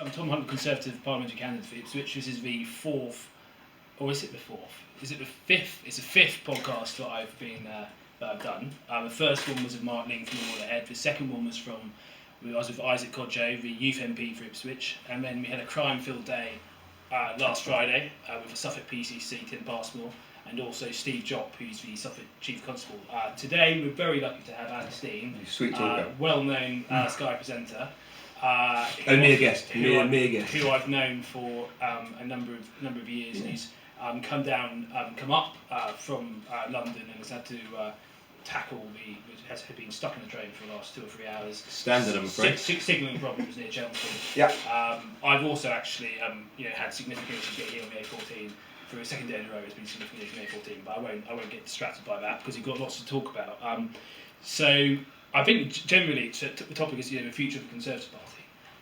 I'm Tom Hunt, Conservative Parliamentary candidate for Ipswich. This is the fourth, or is it the fourth? Is it the fifth? It's the fifth podcast that I've done. The first one was with Mark Ling from the Waterhead. The second one was I was with Isaac Codjo, the youth MP for Ipswich, and then we had a crime-filled day last Friday with the Suffolk PCC, Tim Passmore, and also Steve Jopp, who's the Suffolk Chief Constable. Today we're very lucky to have Alex Deane, well-known Sky presenter. Only a guest. Who I've known for a number of years, and he's come up from London and has had to tackle has been stuck in the train for the last 2 or 3 hours. Standard, I'm afraid. Signalling problems near Chelmsford. Yeah. I've also actually had significant issues getting here on the A14 for a second day in a row. It's been significant issues on the A14, but I won't get distracted by that because we've got lots to talk about. So I think generally the topic is the future of the Conservative Party.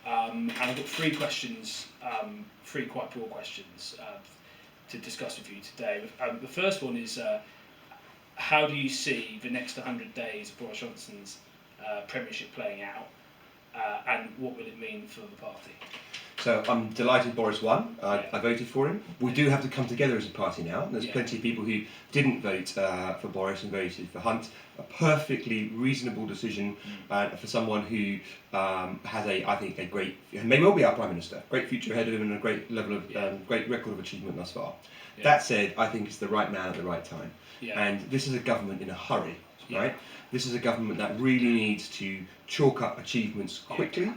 And I've got 3 questions, 3 quite broad questions to discuss with you today. The first one is, how do you see the next 100 days of Boris Johnson's premiership playing out, and what will it mean for the party? So I'm delighted Boris won. I voted for him. We do have to come together as a party now. There's plenty of people who didn't vote for Boris and voted for Hunt. A perfectly reasonable decision for someone who has I think a great, may well be our Prime Minister, great future ahead of him and a great level of, great record of achievement thus far. Yeah. That said, I think it's the right man at the right time. Yeah. And this is a government in a hurry, right? This is a government that really needs to chalk up achievements quickly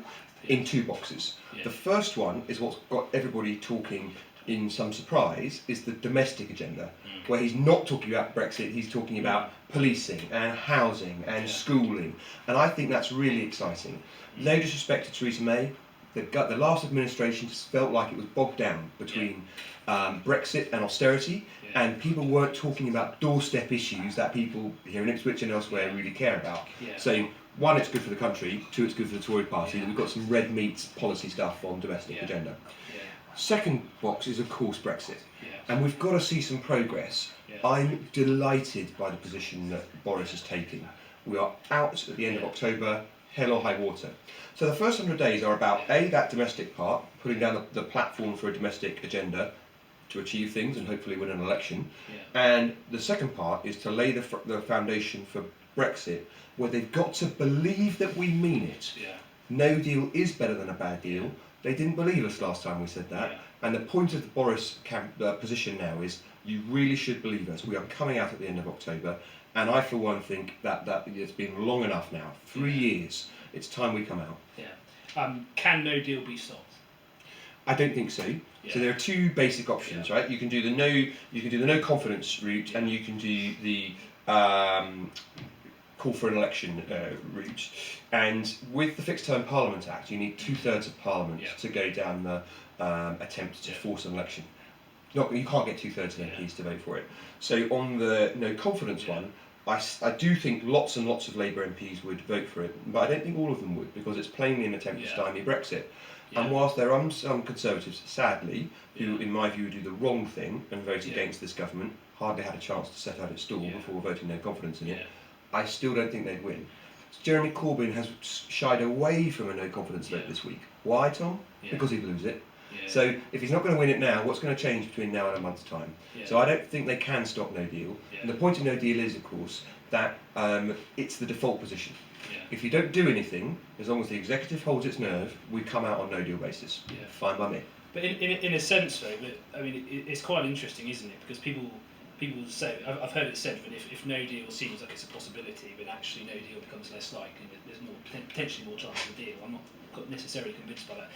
in 2 boxes. Yeah. The first one is what's got everybody talking in some surprise, is the domestic agenda, where he's not talking about Brexit, he's talking about policing and housing and schooling, and I think that's really exciting. No disrespect to Theresa May, the last administration just felt like it was bogged down between Brexit and austerity, and people weren't talking about doorstep issues that people here in Ipswich and elsewhere really care about. Yeah. So 1, it's good for the country, 2, it's good for the Tory party, that we've got some red meat policy stuff on domestic agenda. Yeah. Second box is of course Brexit, and we've got to see some progress. I'm delighted by the position that Boris has taken. We are out at the end of October, hell or high water. So the first 100 days are about that domestic part, putting down the platform for a domestic agenda to achieve things and hopefully win an election. And the second part is to lay the foundation for Brexit, where they've got to believe that we mean it. No deal is better than a bad deal. They didn't believe us last time we said that. And the point of the Boris position now is, you really should believe us. We are coming out at the end of October, and I for one think that it's been long enough now, 3 years. It's time we come out. Can no deal be stopped? I don't think so. So there are 2 basic options, right? You can do the no confidence route, and you can do the call for an election route. And with the Fixed Term Parliament Act, you need 2/3 of Parliament to go down the attempt to force an election. You can't get 2/3 of MPs to vote for it. So on the no confidence one, I do think lots and lots of Labour MPs would vote for it, but I don't think all of them would, because it's plainly an attempt to stymie Brexit. And whilst there are some Conservatives, sadly, who in my view do the wrong thing and vote against this government, hardly had a chance to set out its stall before voting no confidence in it, I still don't think they'd win. Jeremy Corbyn has shied away from a no confidence vote this week. Why, Tom? Because he'd lose it. So if he's not going to win it now, what's going to change between now and a month's time? So I don't think they can stop no deal. And the point of no deal is, of course, that it's the default position. If you don't do anything, as long as the executive holds its nerve, we come out on no deal basis. Fine by me. But in a sense, though, it's quite interesting, isn't it? Because people say, I've heard it said that if no deal seems like it's a possibility, but actually no deal becomes less likely, there's potentially more chance of a deal. I'm not necessarily convinced by that.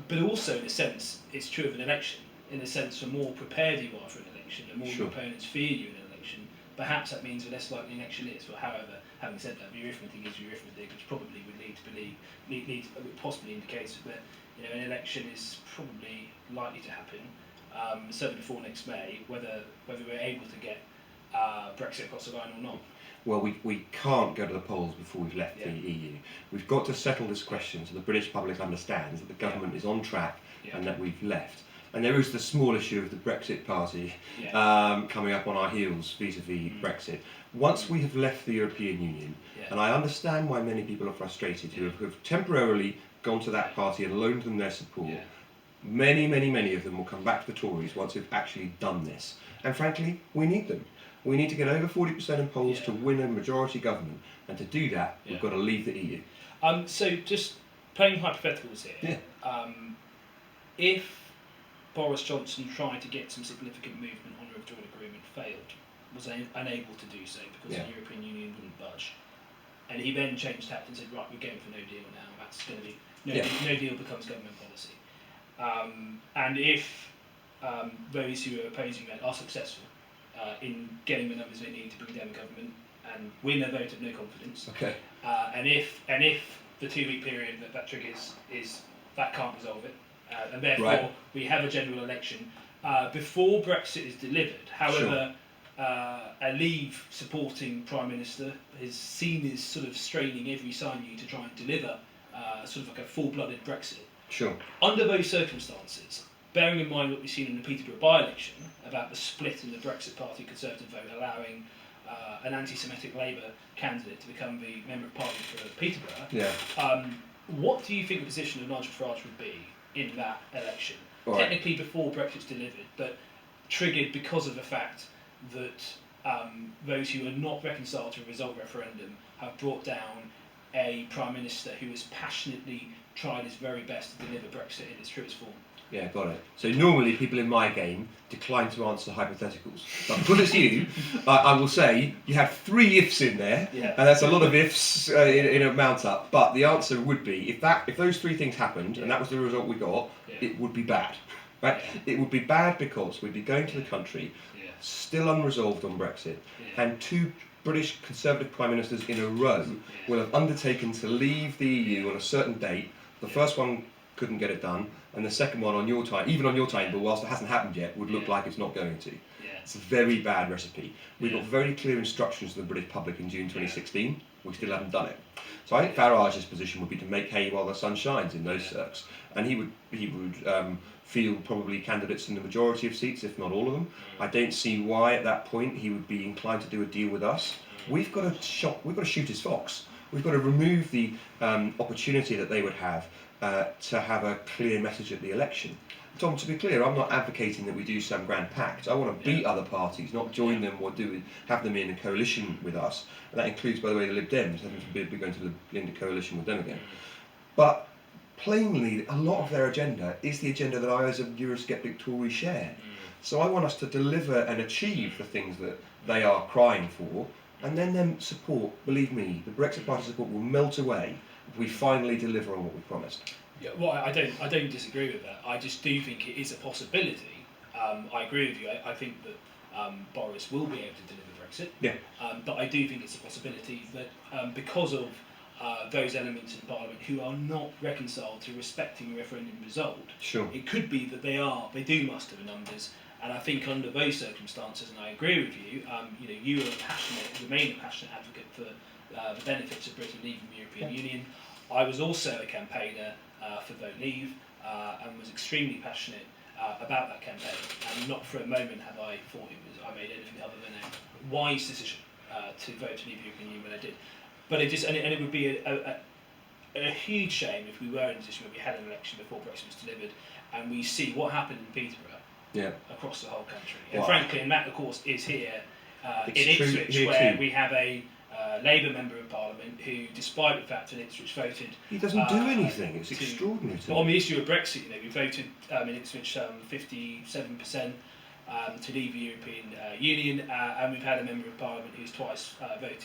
But also, in a sense, it's true of an election. In a sense, the more prepared you are for an election, the more your opponents fear you in an election, perhaps that means the less likely an election is. But however, having said that, the arithmetic is arithmetic, which probably would lead to possibly indicates that an election is probably likely to happen, certainly before next May, whether we're able to get Brexit across the line or not. Well, we can't go to the polls before we've left the EU. We've got to settle this question so the British public understands that the government is on track and that we've left. And there is the small issue of the Brexit party coming up on our heels vis-a-vis Brexit. Once we have left the European Union, and I understand why many people are frustrated who have temporarily gone to that party and loaned them their support, Many of them will come back to the Tories once we've actually done this. And frankly, we need them. We need to get over 40% in polls to win a majority government, and to do that, we've got to leave the EU. So just playing hypotheticals here. If Boris Johnson tried to get some significant movement on a withdrawal agreement, failed, was unable to do so because the European Union wouldn't budge, and he then changed tact and said, right, we're going for no deal now, that's going to be, no deal becomes government policy. And if those who are opposing that are successful in getting the numbers they need to bring down the government and win a vote of no confidence, and if the 2-week period that triggers is that can't resolve it, and therefore we have a general election before Brexit is delivered. However, a Leave supporting Prime Minister is seen as sort of straining every sinew to try and deliver sort of like a full-blooded Brexit. Under those circumstances, bearing in mind what we've seen in the Peterborough by-election about the split in the Brexit Party Conservative vote, allowing an anti-Semitic Labour candidate to become the Member of Parliament for Peterborough, what do you think the position of Nigel Farage would be in that election? Technically before Brexit's delivered, but triggered because of the fact that those who are not reconciled to a result referendum have brought down a Prime Minister who has passionately tried his very best to deliver Brexit in its truest form. Yeah, got it. So normally people in my game decline to answer hypotheticals. But because it's you, I will say you have 3 ifs in there, and that's a lot of ifs in a mount up. But the answer would be, if those 3 things happened, and that was the result we got, it would be bad. Right? It would be bad because we'd be going to the country still unresolved on Brexit, and 2 British Conservative Prime Ministers in a row will have undertaken to leave the EU on a certain date. The first one couldn't get it done, and the second one on your time, even on your time, but whilst it hasn't happened yet, would look like it's not going to. It's a very bad recipe. We got very clear instructions to the British public in June 2016. We still haven't done it. So I think Farage's position would be to make hay while the sun shines in those circs, and he would field probably candidates in the majority of seats, if not all of them. I don't see why at that point he would be inclined to do a deal with us. We've got to shoot his fox. We've got to remove the opportunity that they would have to have a clear message at the election. Tom, to be clear, I'm not advocating that we do some grand pact. I want to beat other parties, not join them or have them in a coalition with us. And that includes, by the way, the Lib Dems, having to be going to the coalition with them again. But plainly, a lot of their agenda is the agenda that I, as a Eurosceptic Tory, share. So I want us to deliver and achieve the things that they are crying for, and then them support, believe me, the Brexit Party support will melt away if we finally deliver on what we promised. Yeah, well, I don't disagree with that. I just do think it is a possibility. I agree with you. I think that Boris will be able to deliver Brexit. But I do think it's a possibility that because of those elements in Parliament who are not reconciled to respecting a referendum result, it could be that they do muster the numbers. And I think under those circumstances, and I agree with you, you remain a passionate advocate for the benefits of Britain leaving the European Union. I was also a campaigner for Vote Leave and was extremely passionate about that campaign. And not for a moment have I thought I made anything other than a wise decision to vote to leave the European Union when I did. But it would be a huge shame if we were in a position where we had an election before Brexit was delivered, and we see what happened in Peterborough across the whole country. And frankly, and that of course is here in Ipswich, where we have a Labour Member of Parliament who, despite the fact that Ipswich voted... He doesn't do anything, it's extraordinary. But on the issue of Brexit, we voted in Ipswich 57% to leave the European Union, and we've had a Member of Parliament who's twice voted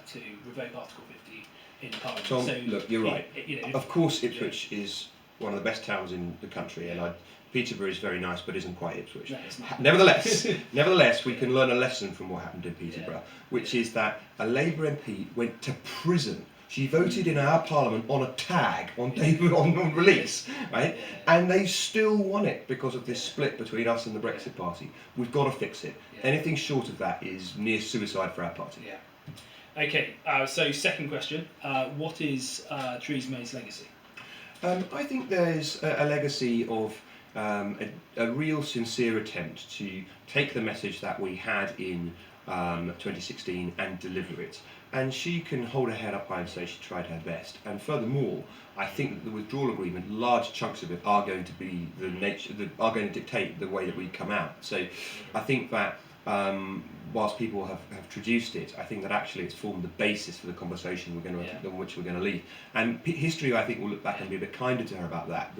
to revoke Article 50 in Parliament. Tom, so look, you're right. Of course Ipswich is one of the best towns in the country, and Peterborough is very nice, but isn't quite Ipswich. No, it's not. Nevertheless, we can learn a lesson from what happened in Peterborough, which is that a Labour MP went to prison. She voted in our Parliament on a tag on release, right? And they still won it because of this split between us and the Brexit Party. We've got to fix it. Anything short of that is near suicide for our party. Okay, so second question. What is Theresa May's legacy? I think there's a legacy of a real sincere attempt to take the message that we had in 2016 and deliver it. And she can hold her head up high and say she tried her best. And furthermore, I think that the withdrawal agreement, large chunks of it are going to be are going to dictate the way that we come out. So I think that whilst people have traduced it, I think that actually it's formed the basis for the conversation on which we're going to leave. And history, I think, will look back and be a bit kinder to her about that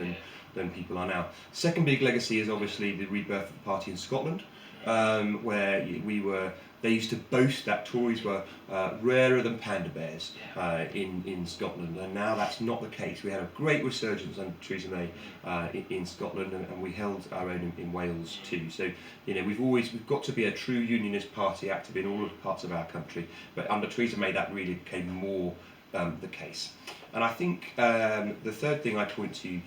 than people are now. Second big legacy is obviously the rebirth of the party in Scotland, where they used to boast that Tories were rarer than panda bears in Scotland, and now that's not the case. We had a great resurgence under Theresa May in Scotland, and we held our own in Wales too. So we've got to be a true unionist party, active in all of the parts of our country. But under Theresa May, that really became more the case. And I think the third thing I point to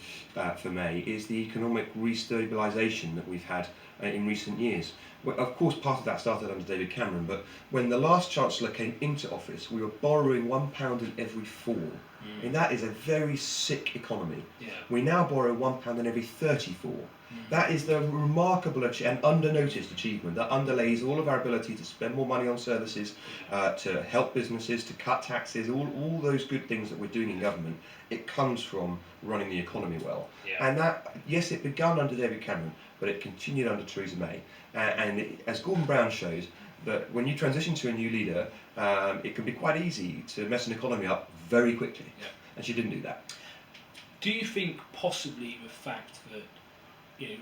for May is the economic restabilisation that we've had in recent years. Well, of course, part of that started under David Cameron, but when the last Chancellor came into office, we were borrowing £1 in every 4. And that is a very sick economy. We now borrow £1 in every 34. That is the remarkable and under-noticed achievement that underlays all of our ability to spend more money on services, to help businesses, to cut taxes, all those good things that we're doing in government. It comes from running the economy well. And that, yes, it began under David Cameron, but it continued under Theresa May. As Gordon Brown shows, that when you transition to a new leader, it can be quite easy to mess an economy up very quickly. And she didn't do that. Do you think possibly the fact that,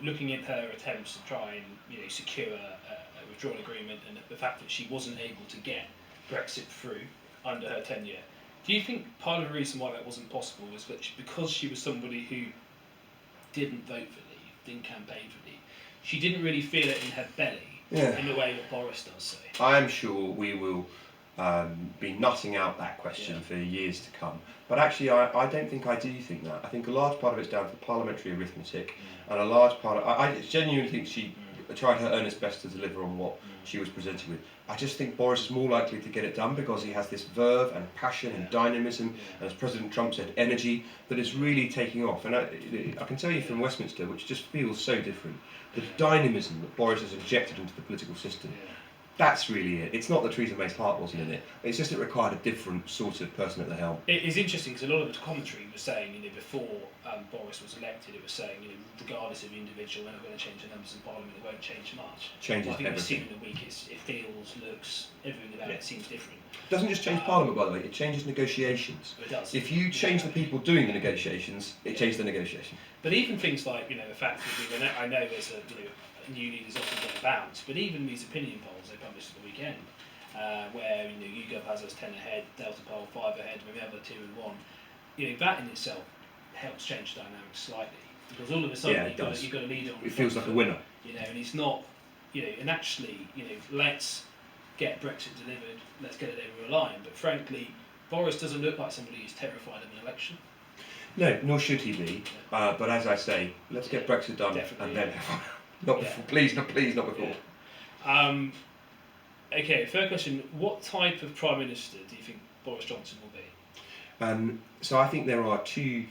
looking at her attempts to try and secure a withdrawal agreement, and the fact that she wasn't able to get Brexit through under her tenure, do you think part of the reason why that wasn't possible was that because she was somebody who didn't vote for Leave, didn't campaign for Leave, she didn't really feel it in her belly in the way that Boris does say? I am sure we will be nutting out that question for years to come. But actually, I don't think I do think that. I think a large part of it's down to parliamentary arithmetic, and a large part of I genuinely think she tried her earnest best to deliver on what she was presented with. I just think Boris is more likely to get it done because he has this verve and passion and dynamism, and as President Trump said, energy that is really taking off. And I can tell you from Westminster, which just feels so different, the dynamism that Boris has injected into the political system. That's really it. It's not that Theresa May's heart wasn't in it. It's just it required a different sort of person at the helm. It's interesting because a lot of the commentary was saying, before Boris was elected, it was saying, regardless of the individual, we're not going to change the numbers in Parliament. It won't change much. Changes everything. We've seen in the week, it feels, looks, everything about it seems different. It doesn't just change Parliament, by the way. It changes negotiations. It does. If you change the people doing the negotiations, it changes the negotiation. But even things like, the fact that I know there's new leaders often get a bounce, but even these opinion polls they published at the weekend, where YouGov has us 10 ahead, Delta poll 5 ahead, maybe other 2 and 1. That in itself helps change the dynamics slightly, because all of a sudden you've got a leader on. It feels like a winner. And it's not, and actually, let's get Brexit delivered, let's get it over the line. But frankly, Boris doesn't look like somebody who's terrified of an election. No, nor should he be. But as I say, let's get Brexit done, and then not before. Please, not before. Okay, third question. What type of Prime Minister do you think Boris Johnson will be? So I think there are 2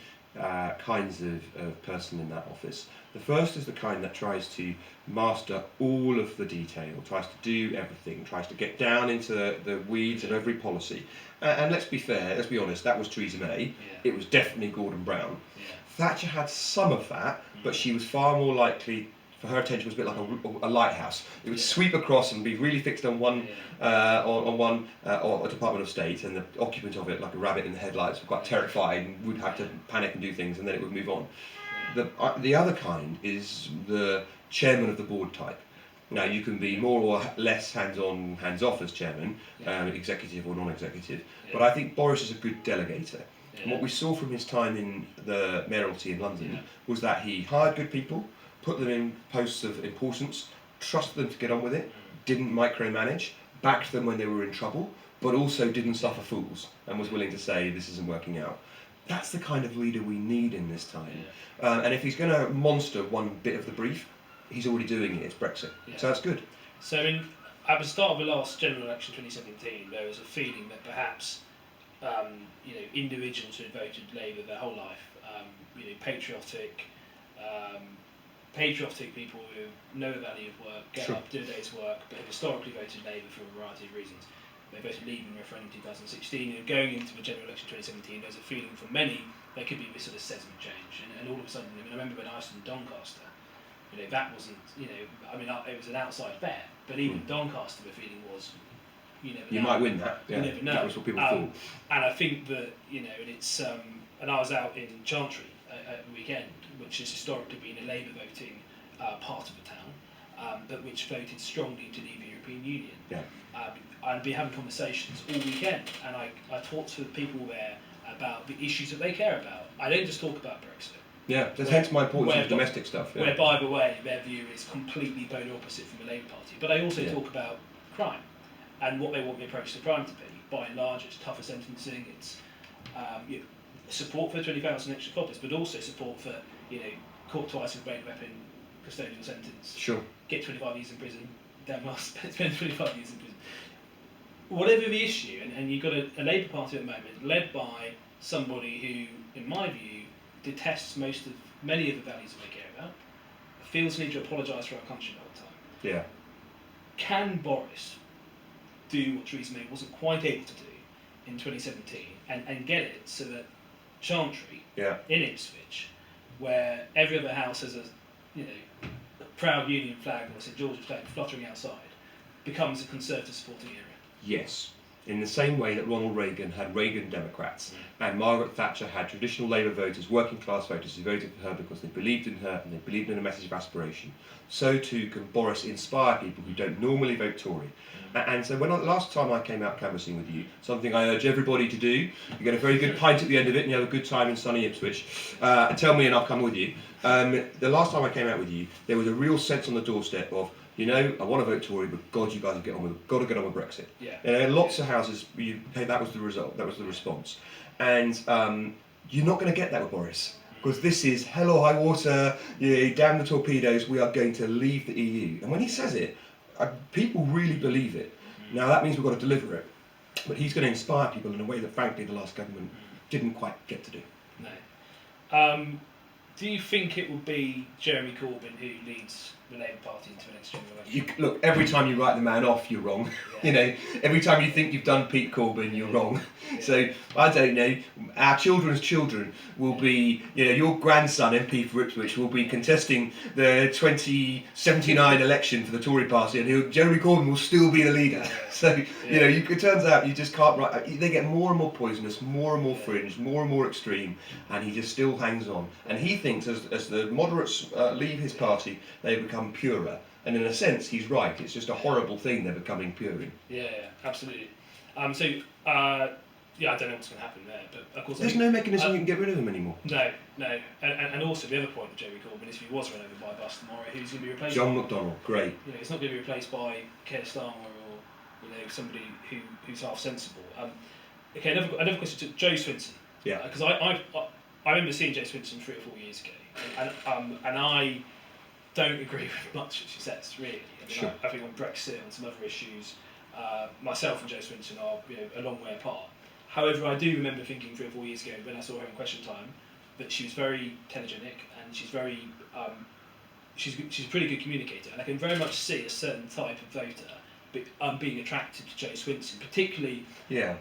kinds of person in that office. The first is the kind that tries to master all of the detail, tries to do everything, tries to get down into the weeds of every policy. And let's be fair, let's be honest, that was Theresa May. It was definitely Gordon Brown. Thatcher had some of that, but she was far more likely. For her attention was a bit like a lighthouse. It would sweep across and be really fixed on one or a Department of State, and the occupant of it, like a rabbit in the headlights, were quite terrified and would have to panic and do things, and then it would move on. The other kind is the chairman of the board type. Now you can be more or less hands-on, hands-off as chairman, executive or non-executive, but I think Boris is a good delegator. And what we saw from his time in the mayoralty in London was that he hired good people, put them in posts of importance, trusted them to get on with it, didn't micromanage, backed them when they were in trouble, but also didn't suffer fools and was willing to say this isn't working out. That's the kind of leader we need in this time. And if he's going to monster one bit of the brief, he's already doing it. It's Brexit. So that's good. So at the start of the last general election 2017, there was a feeling that perhaps individuals who had voted Labour their whole life, patriotic, patriotic people who know the value of work, get up, do a day's work, but have historically voted Labour for a variety of reasons. They voted Leave in referendum in 2016, and going into the general election 2017, there's a feeling from many there could be this sort of sentiment change, and all of a sudden, I remember when I was in Doncaster, that wasn't, it was an outside bet, but even Doncaster, the feeling was, you might win that. Yeah, you never know. That was what people thought. And I think that, and it's, and I was out in Chantry at the weekend, which has historically been a Labour voting part of the town, but which voted strongly to leave the European Union. Yeah. I'd be having conversations all weekend, and I talked to the people there about the issues that they care about. I don't just talk about Brexit. Yeah, that's hence my importance of domestic stuff. Yeah. Where, by the way, their view is completely polar opposite from the Labour Party. But they also talk about crime and what they want the approach to crime to be. By and large, it's tougher sentencing, it's support for 20,000 extra coppers, but also support for, caught twice with brain weapon, custodial sentence. Sure. Get 25 years in prison, damn well spend 25 years in prison. Whatever the issue, and you've got a Labour Party at the moment led by somebody who, in my view, detests many of the values that they care about, feels the need to apologise for our country the whole time. Yeah. Can Boris do what Theresa May wasn't quite able to do in 2017 and get it so that Chantry in Ipswich, where every other house has a proud Union flag or St George's flag fluttering outside, becomes a Conservative supporting area? Yes. In the same way that Ronald Reagan had Reagan Democrats and Margaret Thatcher had traditional Labour voters, working class voters who voted for her because they believed in her and they believed in a message of aspiration, so too can Boris inspire people who don't normally vote Tory. And so last time I came out canvassing with you, something I urge everybody to do, you get a very good pint at the end of it and you have a good time in sunny Ipswich, tell me and I'll come with you. The last time I came out with you, there was a real sense on the doorstep of, I want to vote Tory, but God, you guys got to get on with Brexit. Yeah. Lots of houses, that was the result, that was the response. And you're not going to get that with Boris. Because this is, hell or high water, damn the torpedoes, we are going to leave the EU. And when he says it, people really believe it. Now that means we've got to deliver it. But he's going to inspire people in a way that, frankly, the last government didn't quite get to do. No. Do you think it will be Jeremy Corbyn who leads the Labour Party into the next general election? Look, every time you write the man off, you're wrong. Yeah. Every time you think you've done Pete Corbyn, you're wrong. Yeah. So, I don't know, our children's children will be, your grandson, MP for Ipswich, will be contesting the 2079 election for the Tory party, and Jeremy Corbyn will still be the leader. So, it turns out you just can't write, they get more and more poisonous, more and more fringe, more and more extreme, and he just still hangs on. And he thinks as the moderates leave his party, they become purer. And in a sense, he's right. It's just a horrible thing they're becoming pure in. Yeah, absolutely. I don't know what's going to happen there, but of course there's no mechanism you can get rid of him anymore. No, and also the other point with Jeremy Corbyn is if he was run over by a bus tomorrow, who's going to be replaced? John McDonnell, great. It's not going to be replaced by Keir Starmer or somebody who's half sensible. Okay, another question to Joe Swinson. Yeah. Because I remember seeing Joe Swinson 3 or 4 years ago, and I don't agree with much that she says, really. Sure. I think on Brexit and some other issues, myself and Joe Swinson are a long way apart. However, I do remember thinking 3 or 4 years ago when I saw her in Question Time that she was very telegenic and she's very she's a pretty good communicator, and I can very much see a certain type of voter being attracted to Joe Swinson, particularly. Yeah.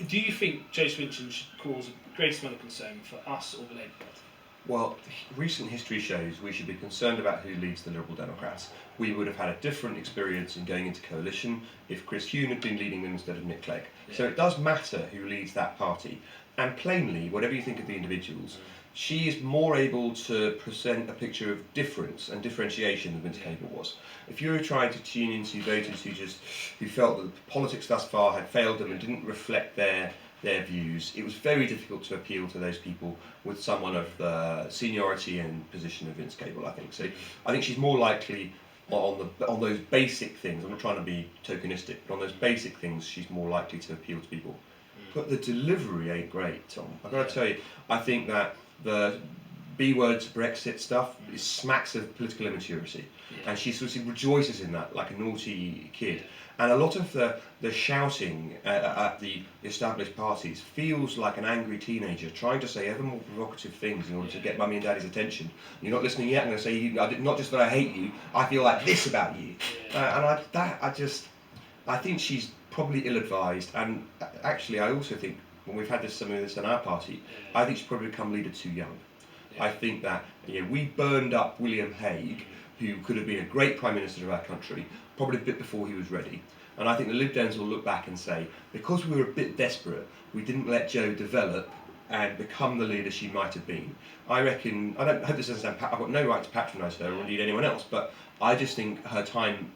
Do you think Joe Swinson should cause the greatest amount of concern for us or the Labour Party? Well, recent history shows we should be concerned about who leads the Liberal Democrats. We would have had a different experience in going into coalition if Chris Huhne had been leading them instead of Nick Clegg. Yeah. So it does matter who leads that party. And plainly, whatever you think of the individuals, she is more able to present a picture of difference and differentiation than Vince Cable was. If you were trying to tune into voters who felt that the politics thus far had failed them and didn't reflect their views, it was very difficult to appeal to those people with someone of the seniority and position of Vince Cable, I think. So I think she's more likely on those basic things. I'm not trying to be tokenistic, but on those basic things, she's more likely to appeal to people. But the delivery ain't great, Tom. I've got to tell you, I think that B words, Brexit stuff, it smacks of political immaturity. And she sort of rejoices in that like a naughty kid. And a lot of the shouting at the established parties feels like an angry teenager trying to say ever more provocative things in order to get mummy and daddy's attention. You're not listening yet. I'm going to say not just that I hate you. I feel like this about you. I think she's probably ill-advised. And actually, I also think when we've had some of this in our party, I think she's probably become leader too young. I think that we burned up William Hague, who could have been a great Prime Minister of our country, probably a bit before he was ready. And I think the Lib Dems will look back and say, because we were a bit desperate, we didn't let Jo develop and become the leader she might have been. I reckon, I hope this doesn't sound, I've got no right to patronise her or indeed anyone else, but I just think her time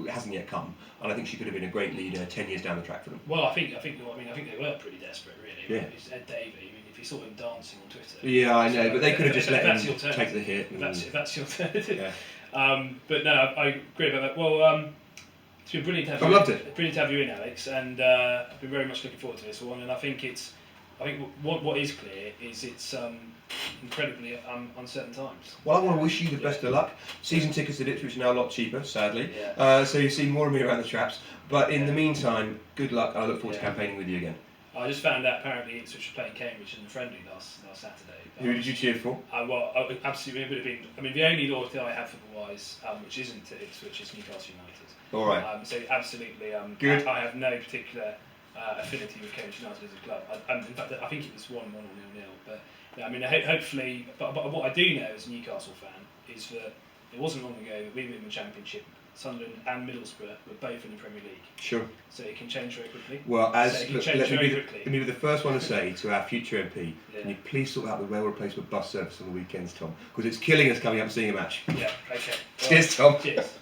hasn't yet come, and I think she could have been a great leader 10 years down the track for them. Well, I think they were pretty desperate, really. Yeah. It's Ed Davey. I mean, if you saw him dancing on Twitter. Yeah, I know, but they could have just let him take the hit. If that's your alternative. Yeah. But no, I agree about that. Well, it's been brilliant to have you. I loved it. Brilliant to have you in, Alex, and I've been very much looking forward to this one. And I think what is clear is it's incredibly uncertain times. Well, I want to wish you the best of luck. Season tickets at Ipswich are now a lot cheaper, sadly. Yeah. So you see more of me around the traps. But in the meantime, good luck. I look forward to campaigning with you again. I just found out apparently Ipswich were playing Cambridge in the friendly last Saturday. Who did you cheer for? Absolutely, it would have been. I mean, the only loyalty I have football-wise, which isn't to Ipswich, is Newcastle United. All right. So absolutely, good. I have no particular affinity with Cambridge United as a club. In fact, I think it was 1-1 or 0-0. But yeah, I mean, hopefully. But what I do know as a Newcastle fan is that it wasn't long ago that we were in the Championship. Sunderland and Middlesbrough were both in the Premier League. Sure. So it can change very quickly. Well, let me be the first one to say to our future MP, can you please sort out the rail replacement bus service on the weekends, Tom? Because it's killing us coming up and seeing a match. Yeah, okay. Cheers, Tom. Cheers.